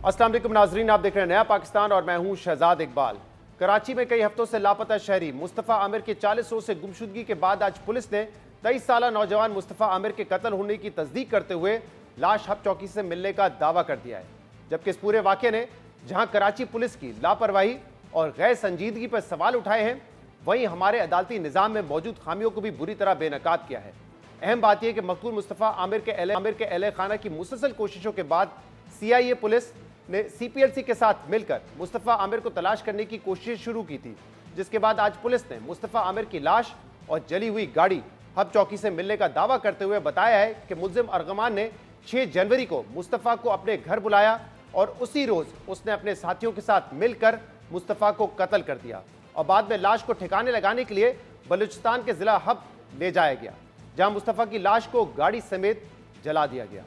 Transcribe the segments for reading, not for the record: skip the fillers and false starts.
अस्सलाम वालेकुम नाजरीन, आप देख रहे हैं नया पाकिस्तान और मैं हूं शहजाद इकबाल। कराची में कई हफ्तों से लापता शहरी मुस्तफ़ा आमिर के 40 रोज से गुमशुदगी के बाद आज पुलिस ने 23 साला नौजवान मुस्तफ़ा आमिर के कत्ल होने की तस्दीक करते हुए लाश हब चौकी से मिलने का दावा कर दिया है। जबकि इस पूरे वाक़े ने जहां कराची पुलिस की लापरवाही और गैर संजीदगी पर सवाल उठाए हैं, वहीं हमारे अदालती निज़ाम में मौजूद खामियों को भी बुरी तरह बेनकाब किया है। अहम बात यह कि मकतूल मुस्तफ़ा आमिर के अहले खाना की मुसलसल कोशिशों के बाद CIA पुलिस ने CPLC के साथ मिलकर मुस्तफ़ा आमिर को तलाश करने की कोशिश शुरू की थी, जिसके बाद आज पुलिस ने मुस्तफ़ा आमिर की लाश और जली हुई गाड़ी हब चौकी से मिलने का दावा करते हुए बताया है कि मुल्जिम अर्गमान ने 6 जनवरी को मुस्तफ़ा को अपने घर बुलाया और उसी रोज उसने अपने साथियों के साथ मिलकर मुस्तफ़ा को कत्ल कर दिया और बाद में लाश को ठिकाने लगाने के लिए बलूचिस्तान के जिला हब ले जाया गया, जहां मुस्तफ़ा की लाश को गाड़ी समेत जला दिया गया।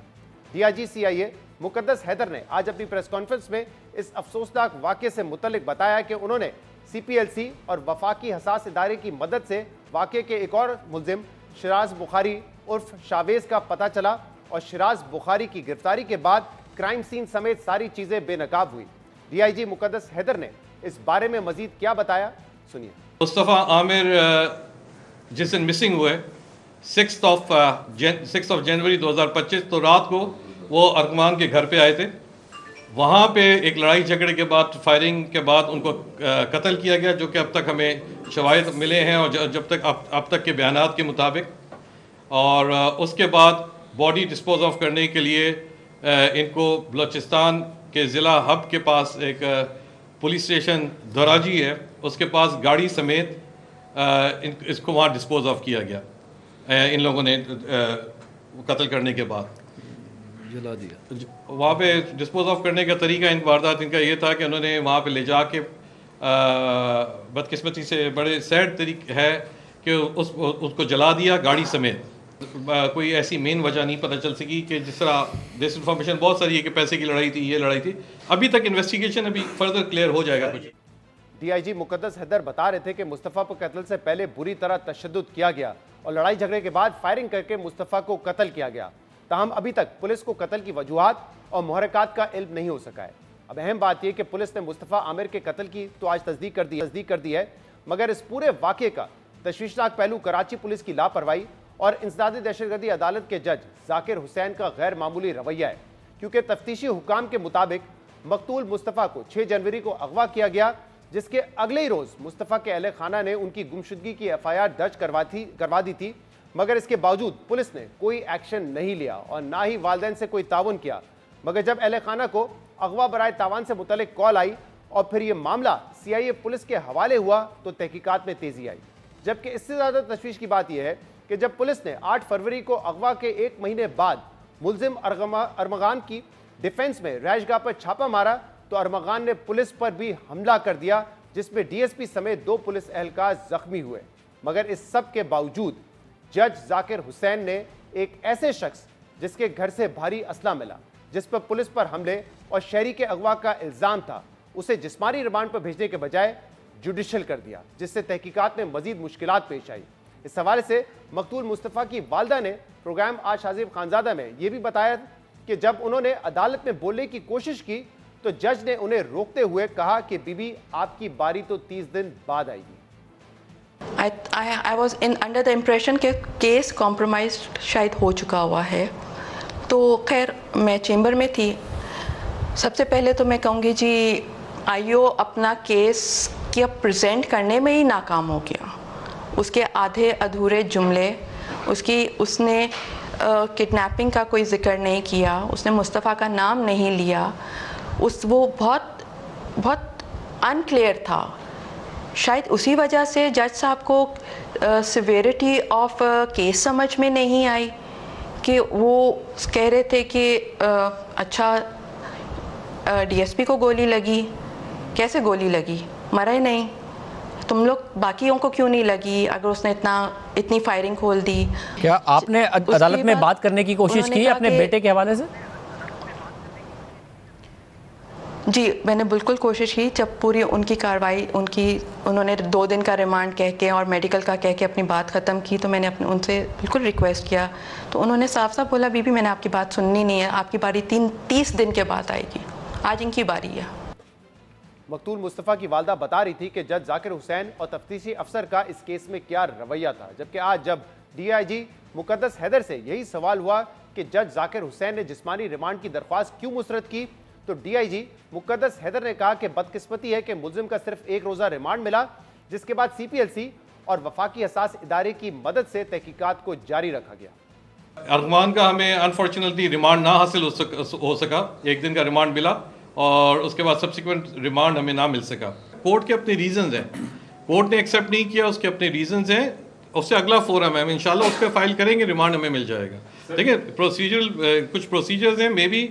DIG CIA मुकद्दस हैदर ने आज अपनी प्रेस कॉन्फ्रेंस में इस अफसोसनाक वाक़े से मुतल्लिक बताया कि उन्होंने CPLC और वफाकी हसास इदारे की मदद से वाक़े के एक और मुल्जिम शिराज बुखारी उर्फ शावेज का पता चला और शिराज बुखारी की गिरफ्तारी के बाद क्राइम सीन समेत सारी चीज़ें बेनकाब हुई। DIG मुकद्दस हैदर ने इस बारे में मजीद क्या बताया, सुनिए। मुस्तफ़ा आमिर जिस दिन मिसिंग हुए 6 जनवरी 2025, तो रात को वो अरकमान के घर पे आए थे। वहाँ पे एक लड़ाई झगड़े के बाद फायरिंग के बाद उनको कत्ल किया गया, जो कि अब तक हमें शवाहिद मिले हैं और जब तक अब तक के बयानात के मुताबिक। और उसके बाद बॉडी डिस्पोज ऑफ करने के लिए इनको बलूचिस्तान के ज़िला हब के पास एक पुलिस स्टेशन धराजी है, उसके पास गाड़ी समेत इसको वहाँ डिस्पोज ऑफ किया गया। इन लोगों ने कत्ल करने के बाद जला दिया। वहाँ पे डिस्पोज ऑफ करने का तरीका इन वारदात इनका ये था कि उन्होंने वहाँ पे ले जाके बदकिस्मती से बड़े सैड तरीके है कि उसको जला दिया गाड़ी समेत। कोई ऐसी मेन वजह नहीं पता चल सकी कि जिस तरह दिस इन्फॉर्मेशन बहुत सारी है कि पैसे की लड़ाई थी, ये लड़ाई थी। अभी तक इन्वेस्टिगेशन अभी फर्दर क्लियर हो जाएगा कुछ। DIG मुकद्दस हैदर बता रहे थे कि मुस्तफ़ा को कत्ल से पहले बुरी तरह तशद्दुद किया गया और लड़ाई झगड़े के बाद फायरिंग करके मुस्तफ़ा को कत्ल किया गया। ताहम अभी तक पुलिस को कत्ल की वजूहात और मुहर्रिकात का इल्म नहीं हो सका है। अब अहम बात यह कि पुलिस ने मुस्तफ़ा आमिर के कत्ल की तो आज तस्दीक कर दी है, मगर इस पूरे वाक़े का तशवीशनाक पहलू कराची पुलिस की लापरवाही और इंसदादी दहशतगर्दी अदालत के जज जाकिर हुसैन का गैर मामूली रवैया है, क्योंकि तफ्तीशी हुकाम के मुताबिक मकतूल मुस्तफ़ा को 6 जनवरी को अगवा किया गया, जिसके अगले ही रोज़ मुस्तफ़ा के अहले खाना ने उनकी गुमशुदगी की FIR दर्ज करवा दी थी, मगर इसके बावजूद पुलिस ने कोई एक्शन नहीं लिया और ना ही वालिदैन से कोई ताउन किया। मगर जब अहले खाना को अगवा बराए तावान से मुतल्लिक कॉल आई और फिर यह मामला CIA पुलिस के हवाले हुआ तो तहकीकात में तेज़ी आई। जबकि इससे ज़्यादा तशवीश की बात यह है कि जब पुलिस ने 8 फरवरी को अगवा के 1 महीने बाद मुल्जिम अरमगान की डिफेंस में रहायशगाह पर छापा मारा तो अरमगान ने पुलिस पर भी हमला कर दिया, जिसमें DSP समेत 2 पुलिस एहलकार जख्मी हुए। मगर इस सब के बावजूद जज जाकिर हुसैन ने एक ऐसे शख्स जिसके घर से भारी असला मिला, जिस पर पुलिस पर हमले और शहरी के अगवा का इल्ज़ाम था, उसे जिस्मानी रिमांड पर भेजने के बजाय जुडिशल कर दिया, जिससे तहकीकात में मजीद मुश्किलात पेश आई। इस हवाले से मकतूल मुस्तफ़ा की वालदा ने प्रोग्राम आज हाजिब खानजादा में यह भी बताया कि जब उन्होंने अदालत में बोलने की कोशिश की तो जज ने उन्हें रोकते हुए कहा कि बीबी आपकी बारी तो 30 दिन बाद आएगी। I was under the impression कि केस कॉम्प्रोमाइज शायद हो चुका हुआ है, तो खैर मैं चेंबर में थी। सबसे पहले तो मैं कहूँगी जी IO अपना केस क्या प्रेजेंट करने में ही नाकाम हो गया। उसके आधे अधूरे जुमले, उसने किडनैपिंग का कोई जिक्र नहीं किया, उसने मुस्तफ़ा का नाम नहीं लिया, वो बहुत अनक्लियर था। शायद उसी वजह से जज साहब को सिवियरिटी ऑफ केस समझ में नहीं आई कि वो कह रहे थे कि अच्छा DSP को गोली लगी, कैसे गोली लगी, मरा ही नहीं, तुम लोग बाकियों को क्यों नहीं लगी अगर उसने इतनी फायरिंग खोल दी। क्या आपने अदालत में बात करने की कोशिश की अपने बेटे के हवाले से? जी मैंने बिल्कुल कोशिश की। जब पूरी उनकी कार्रवाई उन्होंने 2 दिन का रिमांड कह के और मेडिकल का कह के अपनी बात ख़त्म की, तो मैंने उनसे बिल्कुल रिक्वेस्ट किया, तो उन्होंने साफ साफ बोला बीबी मैंने आपकी बात सुननी नहीं है, आपकी बारी 30 दिन के बाद आएगी। आज इनकी बारी है। मकतूल मुस्तफ़ा की वालदा बता रही थी कि जज जाकिर हुसैन और तफ्तीशी अफसर का इस केस में क्या रवैया था, जबकि आज जब DIG मुकद्दस हैदर से यही सवाल हुआ कि जज जाकिर हुसैन ने जिस्मानी रिमांड की दरख्वास्त क्यों मुस्तरद की, तो DIG मुकद्दस हैदर ने कहा कि बदकिस्मती है कि मुल्जिम का सिर्फ 1 रोज़ा रिमांड मिला, जिसके बाद CPLC और वफाकी हसास इदारे की मदद से तहकीकात को जारी रखा गया। अरमान का हमें अनफॉर्चुनेटली रिमांड ना हासिल हो सका, 1 दिन का रिमांड मिला और उसके बाद सब्सिक्वेंट रिमांड हमें ना मिल सका। कोर्ट के अपने रीजंस हैं, कोर्ट ने एक्सेप्ट नहीं किया, उसके अपने रीजंस हैं, उससे अगला फोरम है, हम इंशाल्लाह उस पर फाइल करेंगे, रिमांड हमें मिल जाएगा। देखिए प्रोसीजरल कुछ प्रोसीजर्स हैं, मे बी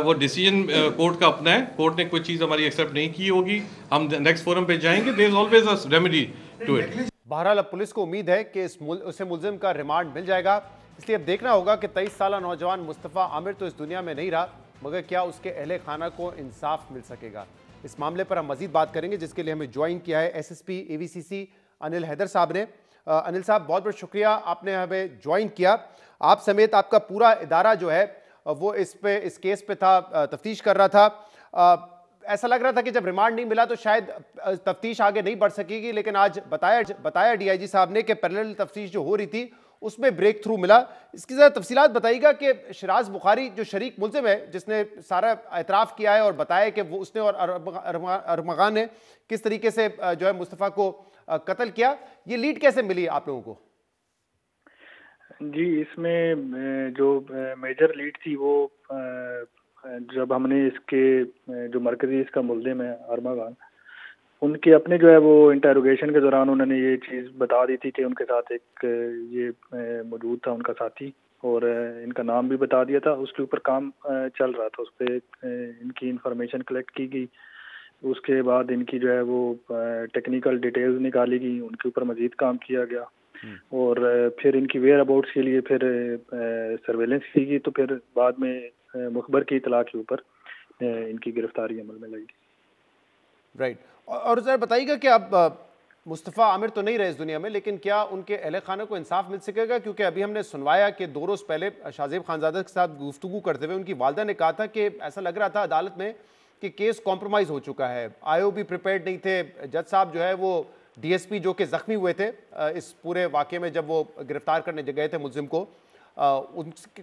वो डिसीजन कोर्ट का अपना है, कोर्ट ने कोई चीज़ हमारी एक्सेप्ट नहीं की होगी, हम नेक्स्ट फोरम पे जाएंगे, there is always a remedy to it. बहरहाल अब पुलिस को उम्मीद है कि उसे मुल्जिम का रिमांड मिल जाएगा, इसलिए अब देखना होगा कि 23 साल नौजवान मुस्तफ़ा आमिर तो इस दुनिया में नहीं रहा, मगर क्या उसके अहले खाना को इंसाफ मिल सकेगा। इस मामले पर हम मजीद बात करेंगे, जिसके लिए हमें ज्वाइन किया है SSP AVCC अनिल हैदर साहब ने। अनिल साहब, बहुत बहुत शुक्रिया, आपने हमें ज्वाइन किया। आप समेत आपका पूरा इदारा जो है वो इस केस पे था, तफ्तीश कर रहा था। ऐसा लग रहा था कि जब रिमांड नहीं मिला तो शायद तफ्तीश आगे नहीं बढ़ सकेगी, लेकिन आज बताया DIG साहब ने कि पैरेलल तफ्तीश जो हो रही थी उसमें ब्रेक थ्रू मिला। इसकी ज़रा तफसीलात बताइएगा कि शिराज बुखारी जो शरीक मुल्जिम है, जिसने सारा एतराफ़ किया है और बताया कि वो उसने और अरमगान ने किस तरीके से जो है मुस्तफ़ा को कत्ल किया, ये लीड कैसे मिली आप लोगों को? जी, इसमें जो मेजर लीड थी वो जब हमने इसके जो मरकज़ी इसका मुल्जिम है अरमगान, उनके अपने जो है वो इंटेरोगेशन के दौरान उन्होंने ये चीज़ बता दी थी कि उनके साथ एक ये मौजूद था उनका साथी, और इनका नाम भी बता दिया था। उसके ऊपर काम चल रहा था, उस पर इनकी इंफॉर्मेशन कलेक्ट की गई, उसके बाद इनकी जो है वो टेक्निकल डिटेल्स निकाली गई, उनके ऊपर मज़ीद काम किया गया, और फिर इनकी वेयर अबाउट्स के लिए फिर सर्वेलेंस की गई, तो फिर बाद में मुखबर की इतला के ऊपर इनकी गिरफ्तारी अमल में लगी। राइट। और ज़रा बताइएगा कि अब मुस्तफ़ा आमिर तो नहीं रहे इस दुनिया में, लेकिन क्या उनके अहले खाना को इंसाफ मिल सकेगा? क्योंकि अभी हमने सुनवाया कि 2 रोज़ पहले शाहज़ेब खानज़ादा के साथ गुफ्तगू करते हुए उनकी वालदा ने कहा था कि ऐसा लग रहा था अदालत में कि केस कॉम्प्रोमाइज़ हो चुका है, IO भी प्रिपेयर्ड नहीं थे। जज साहब जो है वो DSP जो कि ज़ख्मी हुए थे इस पूरे वाक़े में जब वो गिरफ्तार करने गए थे मुल्जिम को,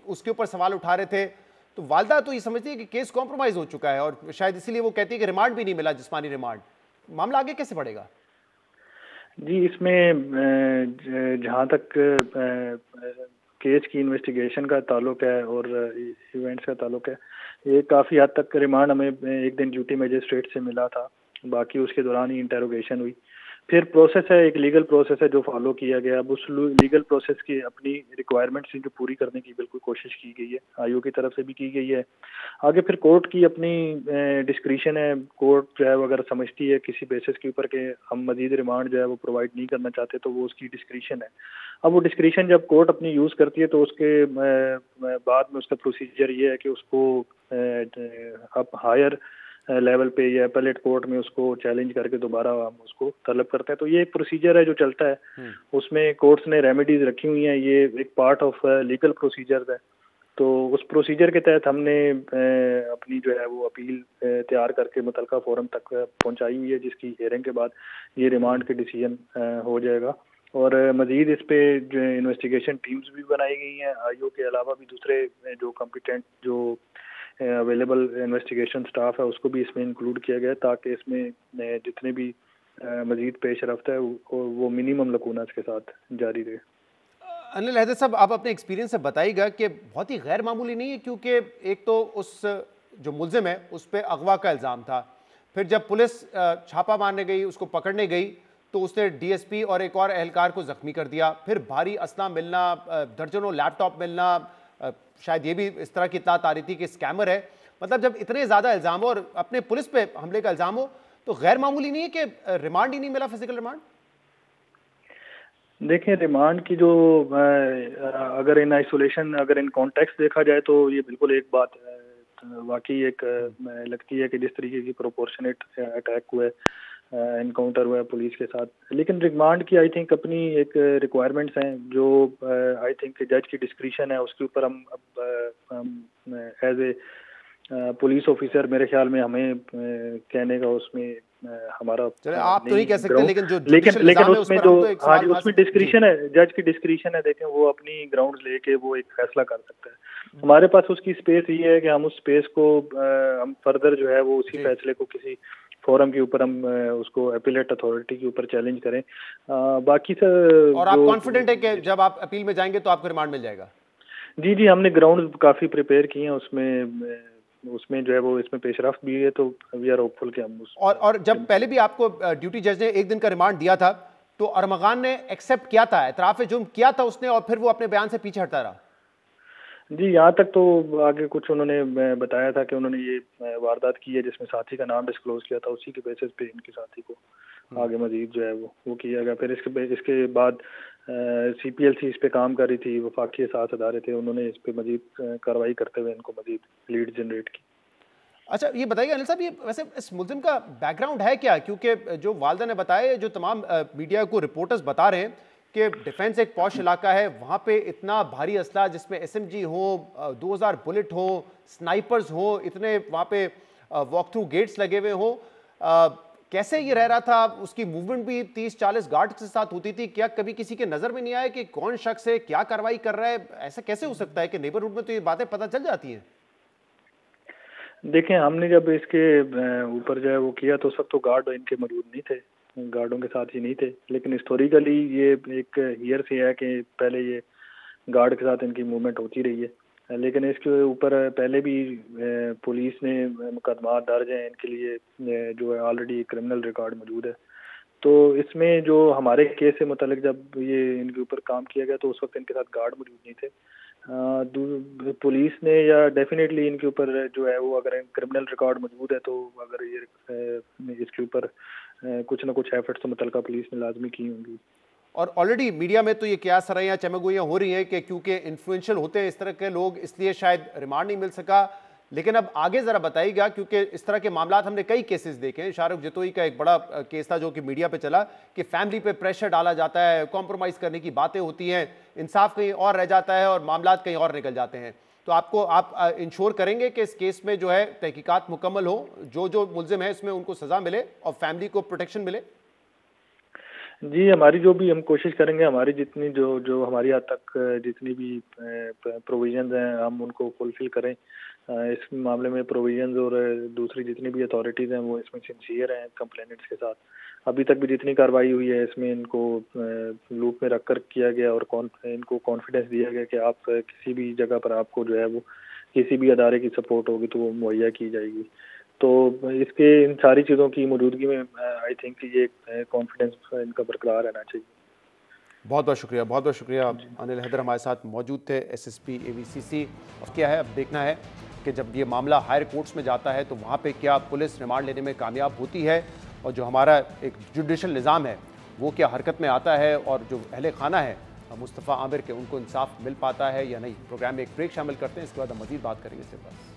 उसके ऊपर सवाल उठा रहे थे। तो वालदा तो ये समझती है कि केस कॉम्प्रोमाइज़ हो चुका है और शायद इसीलिए वो कहती है कि रिमांड भी नहीं मिला, जिस्मानी रिमांड। मामला आगे कैसे बढ़ेगा? जी, इसमें जहाँ तक केस की इन्वेस्टिगेशन का ताल्लुक है और इवेंट्स का ताल्लुक है, ये काफ़ी हद तक रिमांड हमें 1 दिन ड्यूटी मजिस्ट्रेट से मिला था, बाकी उसके दौरान ही इंटेरोगेशन हुई। फिर प्रोसेस है, एक लीगल प्रोसेस है जो फॉलो किया गया। अब उस लीगल प्रोसेस की अपनी रिक्वायरमेंट्स जो पूरी करने की बिल्कुल कोशिश की गई है, IO की तरफ से भी की गई है। आगे फिर कोर्ट की अपनी डिस्क्रिशन है, कोर्ट जो है अगर समझती है किसी बेसिस के ऊपर के हम मजीद रिमांड जो है वो प्रोवाइड नहीं करना चाहते, तो वो उसकी डिस्क्रिशन है। अब वो डिस्क्रिशन जब कोर्ट अपनी यूज़ करती है तो उसके बाद में उसका प्रोसीजर ये है कि उसको अब हायर लेवल पे या अपीलेट कोर्ट में उसको चैलेंज करके दोबारा हम उसको तलब करते हैं। तो ये एक प्रोसीजर है जो चलता है, उसमें कोर्ट्स ने रेमेडीज रखी हुई हैं, ये एक पार्ट ऑफ लीगल प्रोसीजर है। तो उस प्रोसीजर के तहत हमने अपनी जो है वो अपील तैयार करके मुतलका फोरम तक पहुंचाई हुई है, जिसकी हियरिंग के बाद ये रिमांड के डिसीजन हो जाएगा। और मज़ीद इस पे जो इन्वेस्टिगेशन टीम्स भी बनाई गई हैं, IO के अलावा भी दूसरे जो कॉम्पिटेंट जो अवेलेबल इन्वेस्टिगेशन स्टाफ है उसको भी इसमें इंक्लूड किया गया, ताकि इसमें जितने भी मज़ीद पेश रफ्त है वो मिनिमम लकूनास के साथ जारी रहे। अनिल हैदर साहब, आप अपने एक्सपीरियंस से बताइएगा कि बहुत ही गैर मामूली नहीं है, क्योंकि एक तो उस जो मुल्जिम है उस पर अगवा का इल्ज़ाम था, फिर जब पुलिस छापा मारने गई, उसको पकड़ने गई, तो उसने DSP और एक और एहलकार को ज़ख्मी कर दिया, फिर भारी असला मिलना, दर्जनों लैपटॉप मिलना, शायद ये भी इस तरह की इत्तलात आ रही थी कि स्कैमर है। मतलब जब इतने ज़्यादा इल्ज़ाम हो और अपने पुलिस पे हमले का इल्ज़ाम हो, तो गैर मामूली नहीं है कि रिमांड ही नहीं मिला, फिजिकल रिमांड? देखें, रिमांड की जो अगर इन आइसोलेशन, अगर इन कॉन्टेक्स्ट देखा जाए तो ये बिल्कुल एक बात वाकई एक लगती है कि जिस तरीके की प्रोपोर्शनेट अटैक हुए, इनकाउंटर हुआ पुलिस के साथ, लेकिन रिमांड की आई थिंक अपनी एक रिक्वायरमेंट्स हैं जो आई थिंक जज की डिस्क्रिशन है, उसके ऊपर हम एज ए पुलिस ऑफिसर मेरे ख्याल में हमें कहने का उसमें हमारा चले आप तो नहीं कह सकते, लेकिन जो लेकिन उसमें जो हाँ जी उसमें डिस्क्रिशन है, जज की डिस्क्रिशन है, देखें वो अपनी ग्राउंड्स लेके वो एक फैसला कर सकता है। हमारे पास उसकी स्पेस ये है कि हम उस स्पेस को हम फर्दर जो है वो उसी फैसले को किसी फोरम के ऊपर हम उसको अपीलेट अथॉरिटी के ऊपर चैलेंज करें। बाकी सर और आप कॉन्फिडेंट है कि जब आप अपील में जाएंगे तो आपको रिमांड मिल जाएगा? जी हमने ग्राउंड काफी प्रिपेयर किए हैं, उसमें जो है वो इसमें पेशरफ्त भी है, तो वी आर होपफुल कि हम और जब पहले भी आपको ड्यूटी जज ने 1 दिन का रिमांड दिया था तो अरमगान ने एक्सेप्ट किया था, एतराफ़ जुर्म किया था उसने, और फिर वो अपने बयान से पीछे हटता रहा? जी यहाँ तक तो आगे कुछ उन्होंने बताया था कि उन्होंने ये वारदात की है जिसमें साथी का नाम डिस्क्लोज किया था, उसी के बेसिस पे इनके साथी को आगे मजीद जो है वो किया गया। फिर इसके बाद CPLC इस पे काम कर रही थी, वफाकी साथ अदारे थे, उन्होंने इस पे मजीद कार्रवाई करते हुए इनको मजीद लीड जनरेट की। अच्छा ये बताइए अनिल साहब, ये वैसे इस मुल्जिम का बैकग्राउंड है क्या? क्योंकि जो वालदा ने बताया, जो तमाम मीडिया को रिपोर्टर्स बता रहे हैं कि डिफेंस एक पॉश इलाका है, वहाँ पे इतना भारी असला जिसमें SMG हो, 2000 बुलेट हो, स्नाइपर्स हो, इतने वहाँ पे वॉक थ्रू गेट्स लगे हुए हो, कैसे ये रह रहा था? उसकी मूवमेंट भी 30-40 गार्ड के साथ होती थी। क्या कभी किसी के नज़र में नहीं आया कि कौन शख्स है, क्या कार्रवाई कर रहा है? ऐसा कैसे हो सकता है कि नेबरहुड में तो ये बातें पता चल जाती हैं? देखें हमने जब इसके ऊपर जो है वो किया तो उस वक्त तो गार्ड इनके मौजूद नहीं थे, गार्डों के साथ ही नहीं थे, लेकिन हिस्टोरिकली ये एक हियर से है कि पहले ये गार्ड के साथ इनकी मूवमेंट होती रही है। लेकिन इसके ऊपर पहले भी पुलिस ने मुकदमा दर्ज हैं इनके लिए, जो है ऑलरेडी क्रिमिनल रिकॉर्ड मौजूद है। तो इसमें जो हमारे केस से मुतालिक जब ये इनके ऊपर काम किया गया तो उस वक्त इनके साथ गार्ड मौजूद नहीं थे। पुलिस ने या डेफिनेटली इनके ऊपर जो है वो अगर क्रिमिनल रिकॉर्ड मौजूद है तो अगर ये इसके ऊपर कुछ ना कुछ एफर्ट्स तो मुतलका पुलिस ने लाजमी की होंगी। और ऑलरेडी मीडिया में तो ये क्या सराइयाँ चमगोइयाँ हो रही हैं कि क्योंकि इन्फ्लुएंशियल होते हैं इस तरह के लोग, इसलिए शायद रिमांड नहीं मिल सका। लेकिन अब आगे ज़रा बताइएगा, क्योंकि इस तरह के मामला हमने कई केसेस देखे हैं। शाहरुख जतोई का एक बड़ा केस था जो कि मीडिया पे चला कि फैमिली पे प्रेशर डाला जाता है, कॉम्प्रोमाइज़ करने की बातें होती हैं, इंसाफ कहीं और रह जाता है और मामला कहीं और निकल जाते हैं। तो आप इंश्योर करेंगे कि इस केस में जो है तहकीकात मुकम्मल हो, जो मुलजिम है इसमें उनको सज़ा मिले और फैमिली को प्रोटेक्शन मिले? जी हमारी जो भी हम कोशिश करेंगे, हमारी जितनी जो हमारी हद तक जितनी भी प्रोविजंस हैं हम उनको फुलफिल करें। इस मामले में प्रोविजंस और दूसरी जितनी भी अथॉरिटीज़ हैं वो इसमें सिंसियर हैं कंप्लेनेंट्स के साथ। अभी तक भी जितनी कार्रवाई हुई है इसमें इनको लूप में रखकर किया गया और इनको कॉन्फिडेंस दिया गया कि आप किसी भी जगह पर आपको जो है वो किसी भी अदारे की सपोर्ट होगी तो वो मुहैया की जाएगी। तो इसके इन सारी चीज़ों की मौजूदगी में आई थिंक ये कॉन्फिडेंस इनका बरकरार रहना चाहिए। बहुत बहुत शुक्रिया, बहुत बहुत शुक्रिया। अनिल हैदर हमारे साथ मौजूद थे, SSP AVCC। अब क्या है, अब देखना है कि जब ये मामला हायर कोर्ट्स में जाता है तो वहाँ पे क्या पुलिस रिमांड लेने में कामयाब होती है और जो हमारा एक जुडिशल निज़ाम है वो क्या हरकत में आता है और जो अहले खाना है मुस्तफ़ा आमिर के उनको इंसाफ मिल पाता है या नहीं। प्रोग्राम में एक ब्रेक शामिल करते हैं, इसके बाद हम मज़ीद बात करेंगे इसके बाद।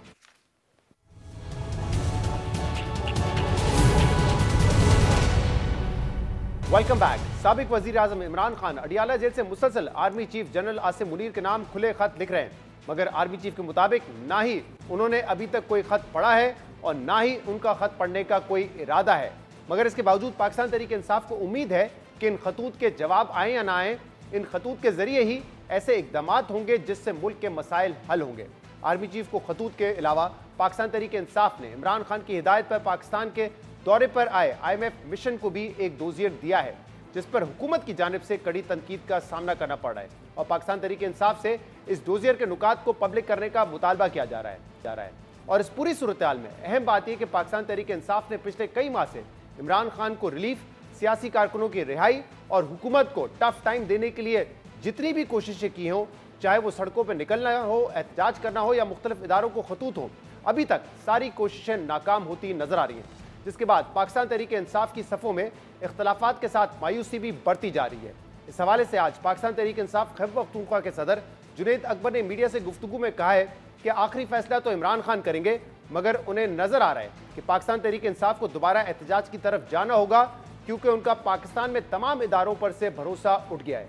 Welcome back. साबिक वजीर आजम इमरान खान अडियाला जेल से मुसलसल army chief general Asim Munir के नाम खुले खत लिख रहे हैं, मगर आर्मी चीफ के मुताबिक ना ही उन्होंने अभी तक कोई खत पढ़ा है और ना ही उनका खत पढ़ने का कोई इरादा है। मगर इसके बावजूद पाकिस्तान तहरीक इंसाफ को उम्मीद है कि इन खतूत के जवाब आए या ना आए, इन खतूत के जरिए ही ऐसे इकदाम होंगे जिससे मुल्क के मसाइल हल होंगे। आर्मी चीफ को खतूत के अलावा पाकिस्तान तहरीक इंसाफ ने इमरान खान की हिदायत पर पाकिस्तान के दौरे पर आए IMF मिशन को भी एक डोजियर दिया है जिस पर हुकूमत की जानिब से कड़ी तनकीद का सामना करना पड़ रहा है और पाकिस्तान तहरीक इंसाफ से इस डोजियर के नुकात को पब्लिक करने का मुतालबा किया जा रहा है। और इस पूरी सूरत हाल में अहम बात यह कि पाकिस्तान तहरीक इंसाफ ने पिछले कई माह से इमरान खान को रिलीफ, सियासी कारकुनों की रिहाई और हुकूमत को टफ टाइम देने के लिए जितनी भी कोशिशें की हों, चाहे वो सड़कों पर निकलना हो, एहतजाज करना हो या मुख्तलिफ इदारों को खतूत हो, अभी तक सारी कोशिशें नाकाम होती नजर आ रही हैं। जिसके बाद पाकिस्तान तहरीक इंसाफ की सफ़ों में इख्तलाफात के साथ मायूसी भी बढ़ती जा रही है। इस हवाले से आज पाकिस्तान तहरीक इंसाफ खैबर पख्तूनख्वा के सदर जुनैद अकबर ने मीडिया से गुफ्तगू में कहा है कि आखिरी फैसला तो इमरान खान करेंगे, मगर उन्हें नजर आ रहा है कि पाकिस्तान तहरीक इंसाफ को दोबारा एहतजाज की तरफ जाना होगा क्योंकि उनका पाकिस्तान में तमाम इदारों पर से भरोसा उठ गया है।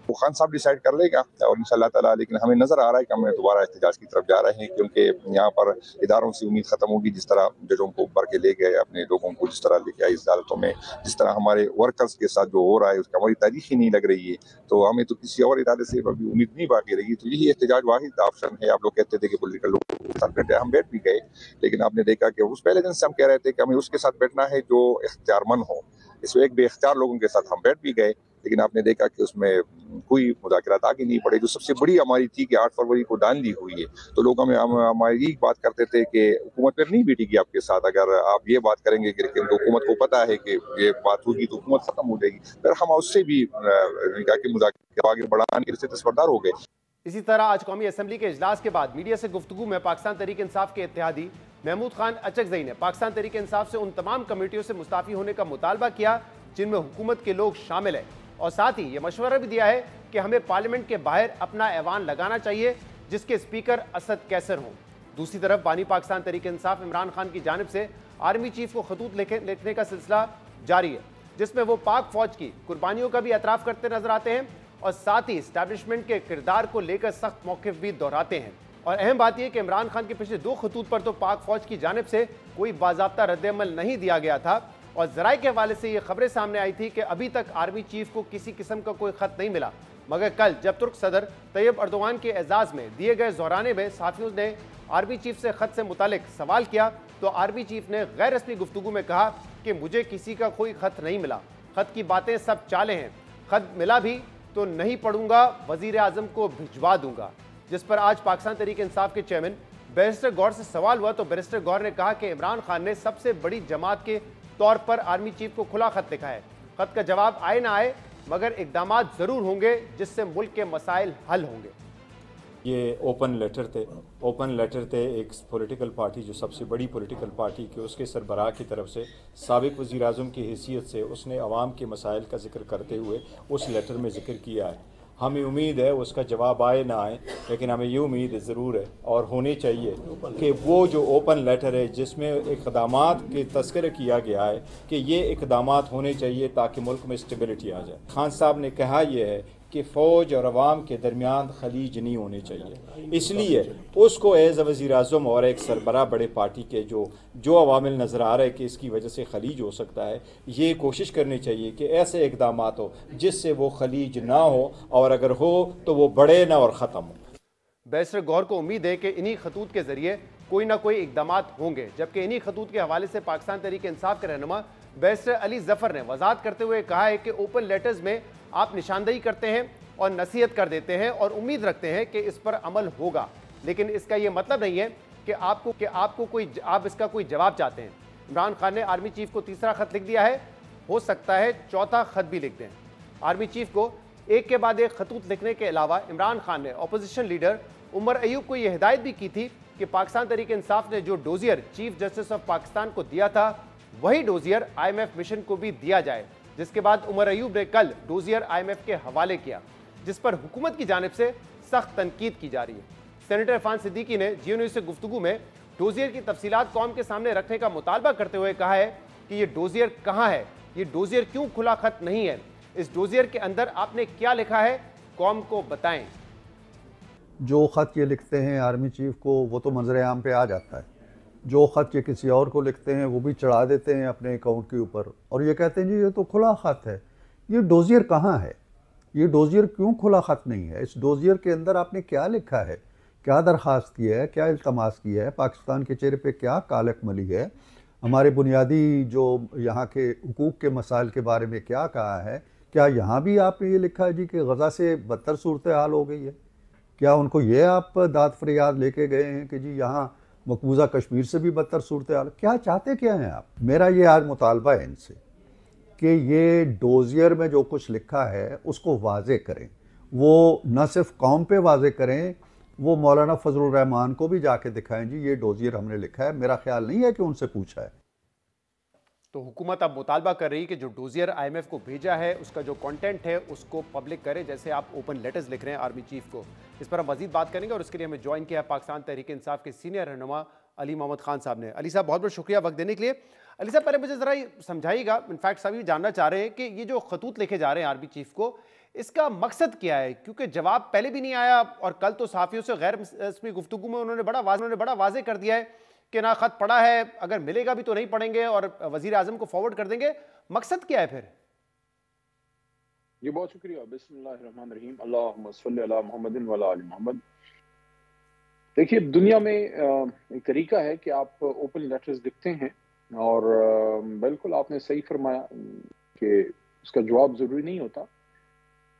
वो खान साहब डिसाइड कर लेगा और इंशाल्लाह ताला, लेकिन हमें नजर आ रहा है कि हम दोबारा एहतजाज की तरफ जा रहे हैं, क्योंकि यहाँ पर इदारों से उम्मीद खत्म होगी। जिस तरह जजों को भर के ले गए, अपने लोगों को जिस तरह लेके आए इस अदालतों में, जिस तरह हमारे वर्कर्स के साथ जो हो रहा है उसकी हमारी तारीख ही नहीं लग रही है, तो हमें तो किसी और इदारे से अभी उम्मीद नहीं बाकी रही। तो यही एहतजाज वाहिद ऑप्शन है। आप लोग कहते थे कि पॉलिटिकल लोग के साथ बैठे, हम बैठ भी गए, लेकिन आपने देखा कि उस पहले दिन से हम कह रहे थे कि हमें उसके साथ बैठना है जो इख्तियारमंद हो। इसमें एक बेख्तियार लोगों के साथ हम बैठ भी गए, लेकिन आपने देखा कि उसमें कोई मुज़ाकरात आगे नहीं पड़े। जो सबसे बड़ी हमारी थी कि 8 फरवरी को दांधी हुई है, तो लोग हमारी बात करते थे कि हुकूमत फिर नहीं बैठेगी आपके साथ। अगर आप ये बात करेंगे कि हुकूमत को पता है कि ये बात होगी तो हुकूमत खत्म हो जाएगी, फिर हम उससे भी कहा कि मुज़ाकरात आगे बढ़ाने से दस्तबरदार हो गए। इसी तरह आज कौमी असम्बली के इजलास के बाद मीडिया से गुफ्तगू में पाकिस्तान तहरीक इंसाफ के इत्तेहादी महमूद खान अचकजई ने पाकिस्तान तहरीक इंसाफ से उन तमाम कमेटियों से मुस्ताफ़ी होने का मुतालबा किया जिनमें हुकूमत के लोग शामिल हैं, और साथ ही ये मशवरा भी दिया है कि हमें पार्लियामेंट के बाहर अपना ऐवान लगाना चाहिए जिसके स्पीकर असद कैसर हों। दूसरी तरफ बानी पाकिस्तान तहरीक इंसाफ इमरान खान की जानिब से आर्मी चीफ को खतूत लिखने का सिलसिला जारी है, जिसमें वो पाक फौज की कुर्बानियों का भी एतराफ़ करते नजर आते हैं और साथ ही इस्टेब्लिशमेंट के किरदार को लेकर सख्त मौक़िफ़ भी दोहराते हैं। और अहम बात यह कि इमरान खान के पिछले 2 खतूत पर तो पाक फौज की जानिब से कोई बाज़ाब्ता रद्द-ए-अमल नहीं दिया गया था, और ज़राए के हवाले से ये खबरें सामने आई थी कि अभी तक आर्मी चीफ को किसी किस्म का कोई खत नहीं मिला। मगर कल जब तुर्क सदर तैयब अर्दोगान के एजाज़ में दिए गए ज़ोहराने में सहाफ़ियों ने आर्मी चीफ से खत से मुतालिक सवाल किया, तो आर्मी चीफ ने गैर रस्मी गुफ्तगू में कहा कि मुझे किसी का कोई खत नहीं मिला, खत की बातें सब चाले हैं, खत मिला भी तो नहीं पढ़ूंगा, वज़ीर आज़म को भिजवा दूंगा। जिस पर आज पाकिस्तान तहरीक इंसाफ के चेयरमैन बैरिस्टर गौर से सवाल हुआ तो बैरिस्टर गौर ने कहा कि इमरान खान ने सबसे बड़ी जमात के तौर पर आर्मी चीफ को खुला खत लिखा है। खत का जवाब आए ना आए मगर इकदाम जरूर होंगे जिससे मुल्क के मसाइल हल होंगे। ये ओपन लेटर थे एक पॉलिटिकल पार्टी जो सबसे बड़ी पॉलिटिकल पार्टी के उसके सरबराह की तरफ से साबिक वज़ीर आज़म की हैसियत से उसने अवाम के मसाइल का जिक्र करते हुए उस लेटर में जिक्र किया है। हमें उम्मीद है उसका जवाब आए ना आए, लेकिन हमें ये उम्मीद ज़रूर है और होनी चाहिए कि वो जो ओपन लेटर है जिसमें इक़दामात के तज़किरा किया गया है कि ये इक़दामात होने चाहिए ताकि मुल्क में स्टेबिलिटी आ जाए। खान साहब ने कहा यह है कि फ़ौज और अवाम के दरमियान खलीज नहीं होने चाहिए, इसलिए उसको एज़ वज़ीर आज़म और एक सरबराह बड़े पार्टी के जो अवामिल नज़र आ रहे हैं कि इसकी वजह से खलीज हो सकता है, ये कोशिश करनी चाहिए कि ऐसे इक़दाम हो जिससे वो खलीज ना हो, और अगर हो तो वो बढ़े ना और ख़त्म हो। बैरिस्टर गौर को उम्मीद है कि इन्हीं खतूत के जरिए कोई ना कोई इकदामात होंगे, जबकि इन्हीं खतूत के हवाले से पाकिस्तान तहरीक इंसाफ के रहनुमा बैरिस्टर अली जफर ने वजाहत करते हुए कहा है कि ओपन लेटर्स में आप निशानदेही करते हैं और नसीहत कर देते हैं और उम्मीद रखते हैं कि इस पर अमल होगा, लेकिन इसका यह मतलब नहीं है कि आप इसका कोई जवाब चाहते हैं। इमरान खान ने आर्मी चीफ को तीसरा खत लिख दिया है, हो सकता है चौथा खत भी लिख दें। आर्मी चीफ को एक के बाद एक खतूत लिखने के अलावा इमरान खान ने अपोजिशन लीडर उमर अयूब को यह हिदायत भी की थी कि पाकिस्तान तहरीक इंसाफ ने जो dossier chief justice of Pakistan को दिया था वही डोजियर IMF मिशन को भी दिया जाए, जिसके बाद उमर अयूब ने कल डोजियर IMF के हवाले किया, जिस पर हुकूमत की जानिब से सख्त तनकीद की जा रही है। सेनेटर इरफान सिद्दीकी ने जियो न्यूज़ से गुफ्तगू में डोजियर की तफसीलात कौम के सामने रखने का मुतालबा करते हुए कहा है कि ये डोजियर कहाँ है, ये डोजियर क्यों खुला खत नहीं है, इस डोजियर के अंदर आपने क्या लिखा है, कौम को बताएं। जो ख़त ये लिखते हैं आर्मी चीफ को वो तो मंजर आम पे आ जाता है, जो ख़त ये किसी और को लिखते हैं वो भी चढ़ा देते हैं अपने अकाउंट के ऊपर और ये कहते हैं जी ये तो खुला ख़त है। ये डोजियर कहाँ है, ये डोजियर क्यों खुला ख़त नहीं है, इस डोजियर के अंदर आपने क्या लिखा है, क्या दरख्वास्त की है, क्या इल्तमास किया है, पाकिस्तान के चेहरे पे क्या कालक मली है, हमारे बुनियादी जो यहाँ के हुकूक के मसाइल के बारे में क्या कहा है। क्या यहाँ भी आपने ये लिखा है जी कि गज़ा से बदतर सूरत हाल हो गई है? क्या उनको ये आप दाद फरियाद लेके गए हैं कि जी यहाँ मकबूजा कश्मीर से भी बदतर सूरत हाल? क्या चाहते क्या हैं आप? मेरा ये आज मुतालबा है इनसे कि ये डोजियर में जो कुछ लिखा है उसको वाज़े करें, वो न सिर्फ कौम पे वाज़े करें, वो मौलाना फजलुर रहमान को भी जाके दिखाएं जी ये डोजियर हमने लिखा है। मेरा ख्याल नहीं है कि उनसे पूछा है। तो हुकूमत अब मुतालबा कर रही है कि जो डोजियर IMF को भेजा है उसका जो कंटेंट है उसको पब्लिक करे, जैसे आप ओपन लेटर्स लिख रहे हैं आर्मी चीफ को। इस पर हम मजीद बात करेंगे और उसके लिए हमें ज्वाइन किया है पाकिस्तान तहरीक इंसाफ के सीनियर रहनुमा अली मोहम्मद खान साहब ने। अली साहब बहुत बहुत शुक्रिया वक्त देने के लिए। अली साहब पहले मुझे ज़रा समझाइएगा, इनफैक्ट सभी जानना चाह रहे हैं कि ये जो खतूत लिखे जा रहे हैं आर्मी चीफ को, इसका मकसद क्या है? क्योंकि जवाब पहले भी नहीं आया और कल तो सहाफियों से गैर रस्मी गुफ्तगू में उन्होंने बड़ा वाजे कर दिया है कि ना खत पड़ा है, अगर मिलेगा भी तो नहीं पढ़ेंगे और वजीर आजम को फॉरवर्ड कर देंगे। मकसद क्या है फिर? जी बहुत शुक्रिया। बिस्मिल्लाहिर्रहमानिर्रहीम, अल्लाहुम्मा सल्ली अला मुहम्मदिन व अला आलि मुहम्मद। देखिए, दुनिया में एक तरीका है कि आप ओपन लेटर्स लिखते हैं और बिल्कुल आपने सही फरमाया कि उसका जवाब जरूरी नहीं होता।